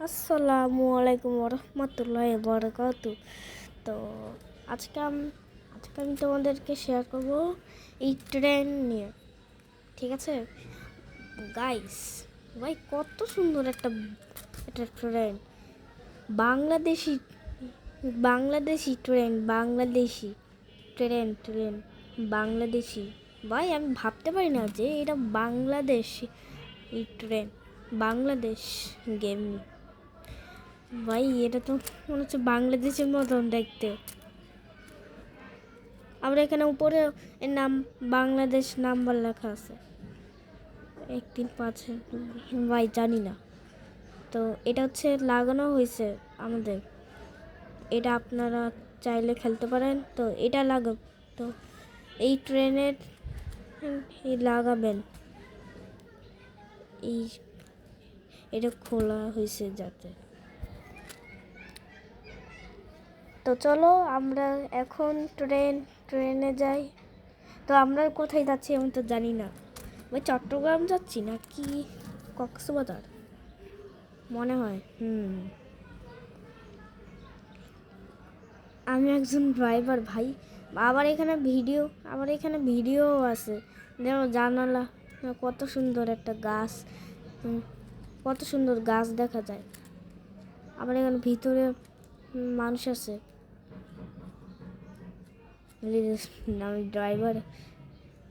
আসসালামু আলাইকুম রহমতুল্লাহি বারাকাতু। তো আজকে আমি তোমাদেরকে শেয়ার করব এই ট্রেন নিয়ে। ঠিক আছে গাইস, ভাই কত সুন্দর একটা ট্রেন। বাংলাদেশি বাংলাদেশি ট্রেন বাংলাদেশি। ভাই আমি ভাবতে পারি না যে এটা বাংলাদেশি এই ট্রেন, বাংলাদেশ গেম। ভাই এটা তো মনে হচ্ছে বাংলাদেশের মতন দেখতে। আমরা এখানে উপরে এর নাম বাংলাদেশ নাম্বার লেখা আছে 135। ভাই জানি না, তো এটা হচ্ছে লাগানো হয়েছে আমাদের। এটা আপনারা চাইলে খেলতে পারেন। তো এটা লাগাব, তো এই ট্রেনের এই লাগাবেন, এই এটা খোলা হয়েছে যাতে। তো চলো আমরা এখন ট্রেনে যাই। তো আমরা কোথায় যাচ্ছি আমি তো জানি না। ওই চট্টগ্রাম যাচ্ছি না কি কক্সবাজার মনে হয়। আমি একজন ড্রাইভার ভাই। আবার এখানে ভিডিও আছে। দেখো জানালা, কত সুন্দর একটা গাছ, কত সুন্দর গাছ দেখা যায়। আবার এখানে ভিতরে মানুষ আছে। আমি ড্রাইভার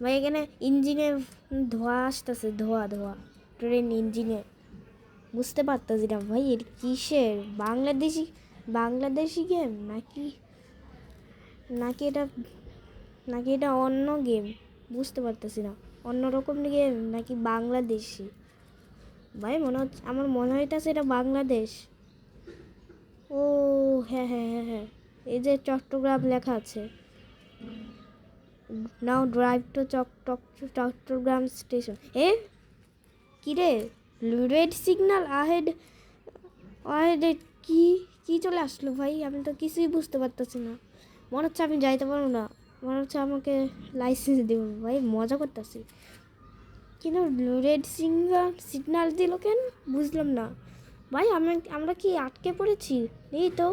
ভাই। এখানে ইঞ্জিনে ধোঁয়া আসতেছে, ধোঁয়া ট্রেন ইঞ্জিনে। বুঝতে পারতেছি না ভাই এর কিসের, বাংলাদেশি গেম নাকি নাকি এটা অন্য গেম। বুঝতে পারতেছি না, অন্যরকম গেম নাকি বাংলাদেশি। ভাই আমার মনে হইতেছে এটা বাংলাদেশ। ও হ্যাঁ হ্যাঁ হ্যাঁ হ্যাঁ, এই যে চট্টগ্রাম লেখা আছে। নাও ড্রাইভ টু চট্টগ্রাম স্টেশন। কি রে, রেড সিগন্যাল আহেড। কি কি চলে আসলো ভাই? আমি তো কিছুই বুঝতে পারতেছি না। মনে হচ্ছে আমি যাইতে পারবো না, মনে হচ্ছে আমাকে লাইসেন্স দেব। ভাই মজা করতেছি, কিন্তু রেড সিগন্যাল দিল কেন বুঝলাম না ভাই। আমরা কি আটকে পড়েছি? এই তো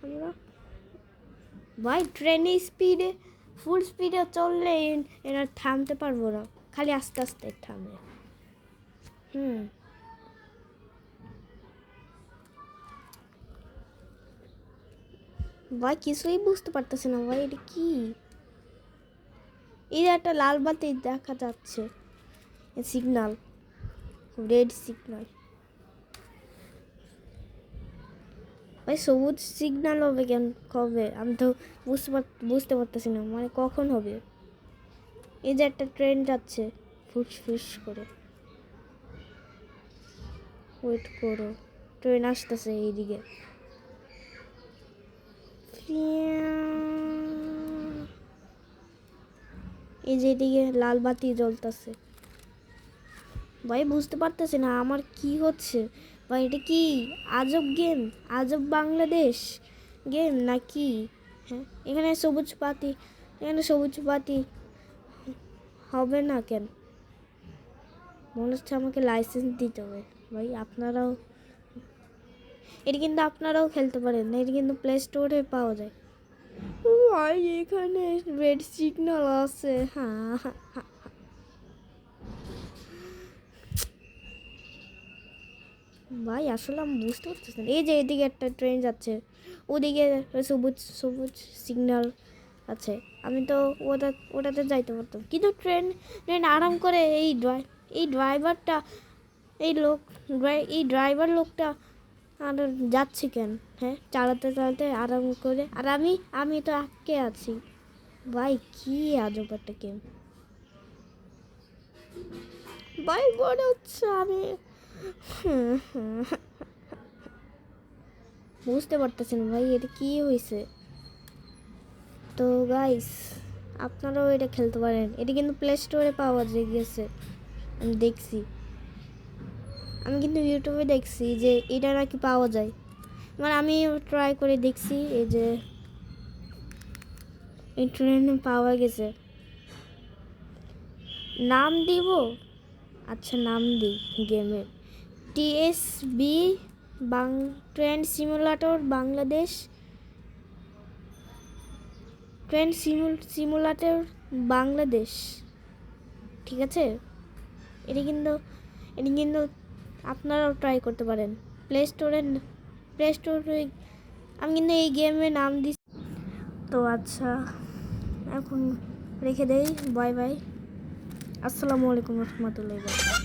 আমরা ভাই ট্রেনে ফুল স্পিডে চললে এরা থামতে পারবো না, খালি আস্তে আস্তে থামে। ভাই কিছুই বুঝতে পারতেছি না ভাই, এটা কি? এই একটা লাল বাতি দেখা যাচ্ছে, সিগন্যাল, রেড সিগন্যাল। ভাই সবুজ সিগন্যাল হবে কেন, কবে? আমি তো বুঝতে পারতেছি না, মানে কখন হবে? এই যে একটা ট্রেন যাচ্ছে ফুস করে। ওয়েট করো, ট্রেন আসতেছে এইদিকে। এই যে এদিকে লাল বাতি জ্বলতেছে। ভাই বুঝতে পারতেছি না আমার কি হচ্ছে। ভাই এটা কি আজব গেম, আজব বাংলাদেশ গেম নাকি? হ্যাঁ, এখানে সবুজ বাতি হবে না কেন? মনে হচ্ছে আমাকে লাইসেন্স দিতে হবে। ভাই আপনারাও খেলতে পারেন, এটা কিন্তু প্লে স্টোরে পাওয়া যায়। ভাই এখানে রেড সিগন্যাল আছে। হ্যাঁ, ভাই আসলে আমি বুঝতে পারতেছি না। এই যে এদিকে একটা ট্রেন যাচ্ছে, ওদিকে সবুজ সিগন্যাল আছে। আমি তো ওটাতে যাইতে পারতাম, কিন্তু ট্রেন আরাম করে এই ড্রাইভারটা, এই ড্রাইভার লোকটা আর যাচ্ছে কেন? হ্যাঁ, চালাতে আরাম করে, আর আমি তো আটকে আছি। ভাই কি আজব একটা গেম ভাই, মনে হচ্ছে আমি বুঝতে পারতেছি না ভাই এটা কি হয়েছে। তো গাইস, আপনারাও এটা খেলতে পারেন, এটা কিন্তু প্লে স্টোরে পাওয়া গেছে। আমি কিন্তু ইউটিউবে দেখছি যে এটা নাকি পাওয়া যায়। মানে আমি ট্রাই করে দেখছি, এই যে ইন্টারনেটে পাওয়া গেছে। নাম দিব, আচ্ছা নাম দিই গেমের, TSB train simulator Bangladesh, train simulator Bangladesh, ঠিক আছে? এটা কিন্তু আপনারাও ট্রাই করতে পারেন। প্লে স্টোরে আমি কিন্তু এই গেমের নাম দিচ্ছি। তো আচ্ছা, এখন রেখে দেই। Bye bye. আসসালামু আলাইকুম রহমতুল্লাহি।